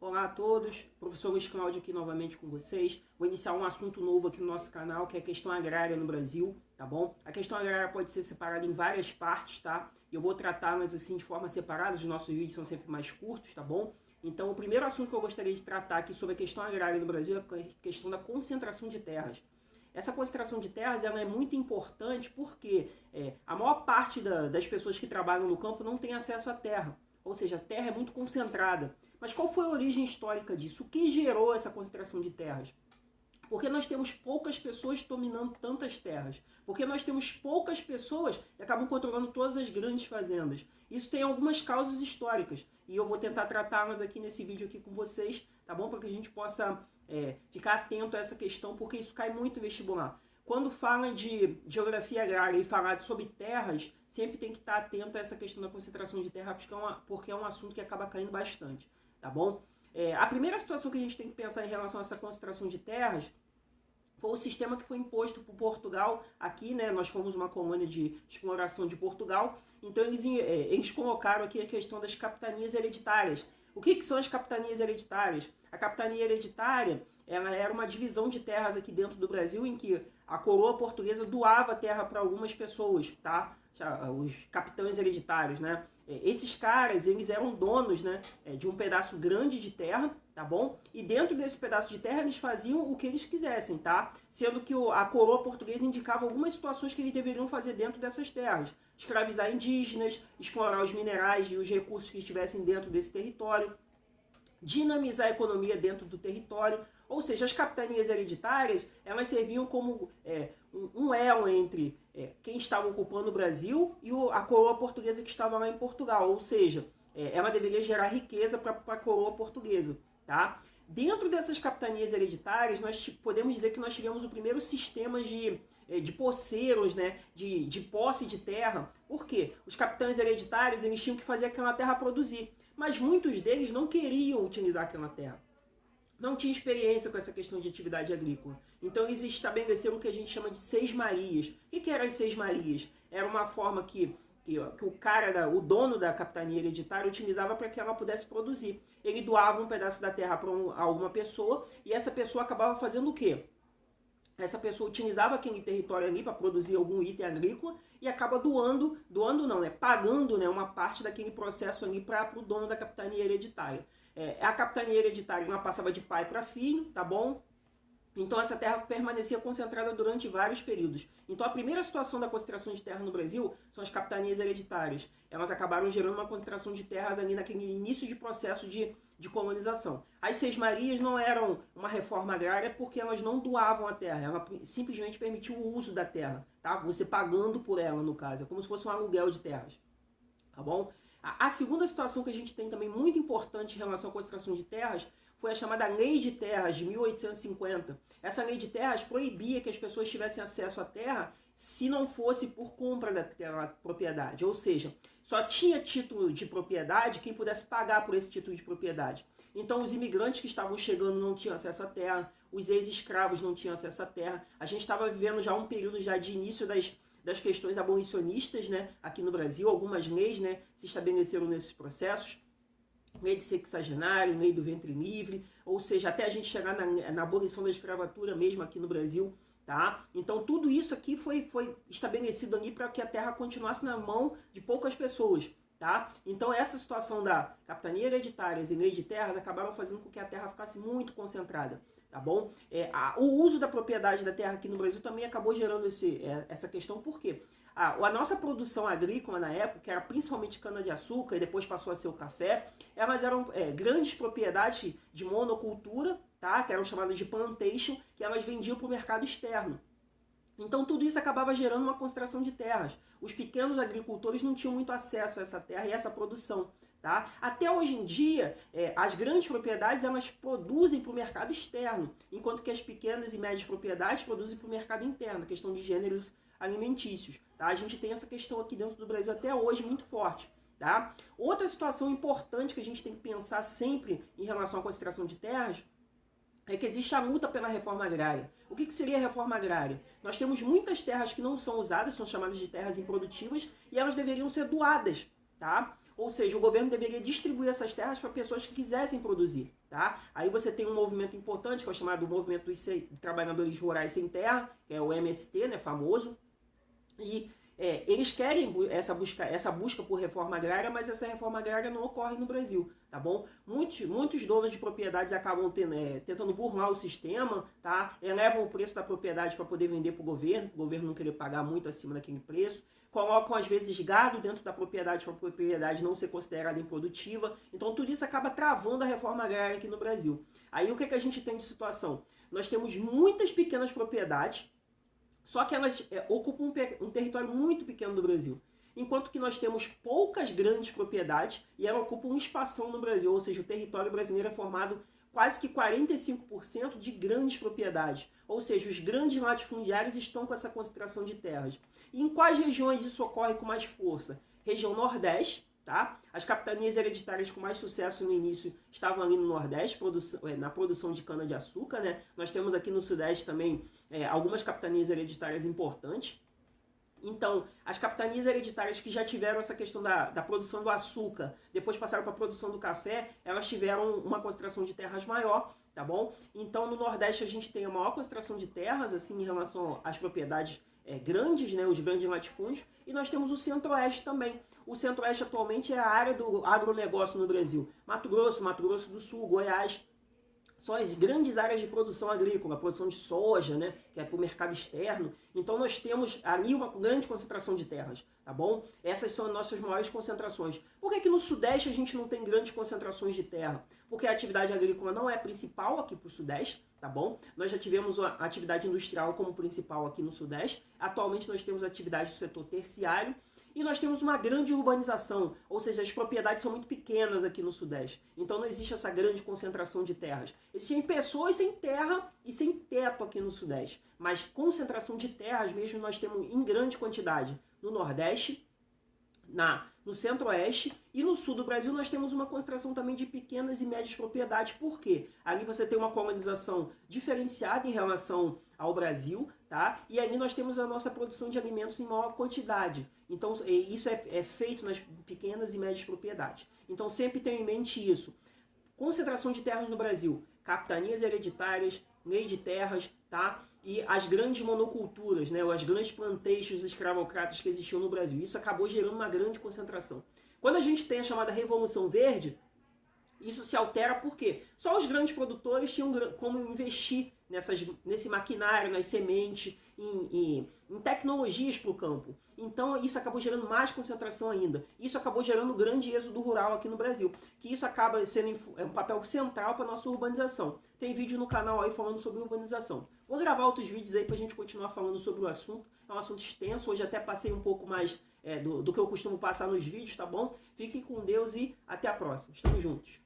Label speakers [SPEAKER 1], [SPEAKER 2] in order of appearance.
[SPEAKER 1] Olá a todos, professor Luiz Cláudio aqui novamente com vocês. Vou iniciar um assunto novo aqui no nosso canal, que é a questão agrária no Brasil, tá bom? A questão agrária pode ser separada em várias partes, tá? Eu vou tratá-las assim de forma separada, os nossos vídeos são sempre mais curtos, tá bom? Então o primeiro assunto que eu gostaria de tratar aqui sobre a questão agrária no Brasil é a questão da concentração de terras. Essa concentração de terras ela é muito importante porque a maior parte das pessoas que trabalham no campo não tem acesso à terra. Ou seja, a terra é muito concentrada. Mas qual foi a origem histórica disso? O que gerou essa concentração de terras? Porque nós temos poucas pessoas dominando tantas terras. Porque nós temos poucas pessoas que acabam controlando todas as grandes fazendas. Isso tem algumas causas históricas. E eu vou tentar tratá-las aqui nesse vídeo aqui com vocês, tá bom? Para que a gente possa ficar atento a essa questão, porque isso cai muito em vestibular. Quando fala de geografia agrária e falar sobre terras, sempre tem que estar atento a essa questão da concentração de terra, porque é um assunto que acaba caindo bastante, tá bom? A primeira situação que a gente tem que pensar em relação a essa concentração de terras foi o sistema que foi imposto por Portugal aqui, né? Nós fomos uma colônia de exploração de Portugal, então eles colocaram aqui a questão das capitanias hereditárias. O que são as capitanias hereditárias? A capitania hereditária ela era uma divisão de terras aqui dentro do Brasil em que a coroa portuguesa doava terra para algumas pessoas, tá? Os capitães hereditários, né? Esses caras, eles eram donos, né, de um pedaço grande de terra, tá bom? E dentro desse pedaço de terra eles faziam o que eles quisessem, tá? Sendo que a coroa portuguesa indicava algumas situações que eles deveriam fazer dentro dessas terras. Escravizar indígenas, explorar os minerais e os recursos que estivessem dentro desse território, dinamizar a economia dentro do território. Ou seja, as capitanias hereditárias, elas serviam como um elo entre quem estava ocupando o Brasil e a coroa portuguesa que estava lá em Portugal. Ou seja, ela deveria gerar riqueza para a coroa portuguesa, tá? Dentro dessas capitanias hereditárias, nós podemos dizer que nós tivemos o primeiro sistema de posseiros, né, de posse de terra. Por quê? Os capitães hereditários eles tinham que fazer aquela terra produzir, mas muitos deles não queriam utilizar aquela terra. Não tinha experiência com essa questão de atividade agrícola. Então eles estabeleceram o que a gente chama de seis-marias. O que eram as seis-marias? Era uma forma que o cara, o dono da capitania hereditária utilizava para que ela pudesse produzir. Ele doava um pedaço da terra para alguma pessoa e essa pessoa acabava fazendo o quê? Essa pessoa utilizava aquele território ali para produzir algum item agrícola e acaba pagando, né, uma parte daquele processo ali para o dono da capitania hereditária. A capitania hereditária ela passava de pai para filho, tá bom? Então essa terra permanecia concentrada durante vários períodos. Então a primeira situação da concentração de terra no Brasil são as capitanias hereditárias. Elas acabaram gerando uma concentração de terras ali naquele início de processo de colonização. As seis-marias não eram uma reforma agrária porque elas não doavam a terra, ela simplesmente permitia o uso da terra, tá? Você pagando por ela, no caso, é como se fosse um aluguel de terras, tá bom? A segunda situação que a gente tem também muito importante em relação à concentração de terras foi a chamada Lei de Terras de 1850. Essa Lei de Terras proibia que as pessoas tivessem acesso à terra se não fosse por compra daquela propriedade. Ou seja, só tinha título de propriedade quem pudesse pagar por esse título de propriedade. Então os imigrantes que estavam chegando não tinham acesso à terra, os ex-escravos não tinham acesso à terra. A gente estava vivendo já um período já de início das questões abolicionistas, né, aqui no Brasil. Algumas leis, né, se estabeleceram nesses processos. Lei do sexagenário, lei do ventre livre, ou seja, até a gente chegar na abolição da escravatura mesmo aqui no Brasil, tá? Então tudo isso aqui foi estabelecido ali para que a terra continuasse na mão de poucas pessoas, tá? Então essa situação da capitania hereditária e lei de terras acabaram fazendo com que a terra ficasse muito concentrada, tá bom? O uso da propriedade da terra aqui no Brasil também acabou gerando essa questão, por quê? A nossa produção agrícola na época, que era principalmente cana-de-açúcar e depois passou a ser o café, elas eram grandes propriedades de monocultura, tá? Que eram chamadas de plantation, que elas vendiam para o mercado externo. Então tudo isso acabava gerando uma concentração de terras. Os pequenos agricultores não tinham muito acesso a essa terra e essa produção. Tá? Até hoje em dia, as grandes propriedades elas produzem para o mercado externo, enquanto que as pequenas e médias propriedades produzem para o mercado interno, a questão de gêneros alimentícios. Tá? A gente tem essa questão aqui dentro do Brasil até hoje muito forte. Tá? Outra situação importante que a gente tem que pensar sempre em relação à concentração de terras é que existe a luta pela reforma agrária. O que seria a reforma agrária? Nós temos muitas terras que não são usadas, são chamadas de terras improdutivas, e elas deveriam ser doadas. Tá? Ou seja, o governo deveria distribuir essas terras para pessoas que quisessem produzir. tá? Aí você tem um movimento importante, que é o chamado Movimento dos Trabalhadores Rurais Sem Terra, que é o MST, né, famoso, e eles querem essa busca por reforma agrária, mas essa reforma agrária não ocorre no Brasil, tá bom? Muitos donos de propriedades acabam tentando burlar o sistema, tá? Elevam o preço da propriedade para poder vender para o governo não querer pagar muito acima daquele preço, colocam às vezes gado dentro da propriedade para a propriedade não ser considerada improdutiva, então tudo isso acaba travando a reforma agrária aqui no Brasil. Aí o que a gente tem de situação? Nós temos muitas pequenas propriedades, só que elas ocupam um território muito pequeno do Brasil. Enquanto que nós temos poucas grandes propriedades e elas ocupam um espação no Brasil, ou seja, o território brasileiro é formado quase que 45% de grandes propriedades. Ou seja, os grandes latifundiários estão com essa concentração de terras. E em quais regiões isso ocorre com mais força? Região Nordeste, tá? As capitanias hereditárias com mais sucesso no início estavam ali no Nordeste, na produção de cana-de-açúcar, né? Nós temos aqui no Sudeste também algumas capitanias hereditárias importantes. Então, as capitanias hereditárias que já tiveram essa questão da produção do açúcar, depois passaram para a produção do café, elas tiveram uma concentração de terras maior, tá bom? Então, no Nordeste a gente tem a maior concentração de terras, assim, em relação às propriedades grandes, né, os grandes latifúndios, e nós temos o Centro-Oeste também. O Centro-Oeste atualmente é a área do agronegócio no Brasil. Mato Grosso do Sul, Goiás, são as grandes áreas de produção agrícola, produção de soja, né, que é para o mercado externo. Então nós temos ali uma grande concentração de terras, tá bom? Essas são as nossas maiores concentrações. Por que no Sudeste a gente não tem grandes concentrações de terra? Porque a atividade agrícola não é principal aqui para o Sudeste, tá bom? Nós já tivemos a atividade industrial como principal aqui no Sudeste. Atualmente nós temos atividade do setor terciário. E nós temos uma grande urbanização, ou seja, as propriedades são muito pequenas aqui no Sudeste. Então não existe essa grande concentração de terras. Existem pessoas sem terra e sem teto aqui no Sudeste. Mas concentração de terras mesmo nós temos em grande quantidade no Nordeste, no Centro-Oeste e no Sul do Brasil nós temos uma concentração também de pequenas e médias propriedades. Por quê? Ali você tem uma colonização diferenciada em relação ao Brasil, tá? E ali nós temos a nossa produção de alimentos em maior quantidade. Então isso é feito nas pequenas e médias propriedades. Então sempre tenha em mente isso. Concentração de terras no Brasil, capitanias hereditárias, lei de terras, tá? E as grandes monoculturas, né? Ou as grandes plantations escravocratas que existiam no Brasil. Isso acabou gerando uma grande concentração. Quando a gente tem a chamada Revolução Verde, isso se altera porque só os grandes produtores tinham como investir nesse maquinário, nas sementes, em tecnologias para o campo. Então isso acabou gerando mais concentração ainda. Isso acabou gerando um grande êxodo rural aqui no Brasil. Que isso acaba sendo um papel central para a nossa urbanização. Tem vídeo no canal aí falando sobre urbanização. Vou gravar outros vídeos aí para a gente continuar falando sobre o assunto. É um assunto extenso, hoje até passei um pouco mais do que eu costumo passar nos vídeos, tá bom? Fiquem com Deus e até a próxima. Estamos juntos.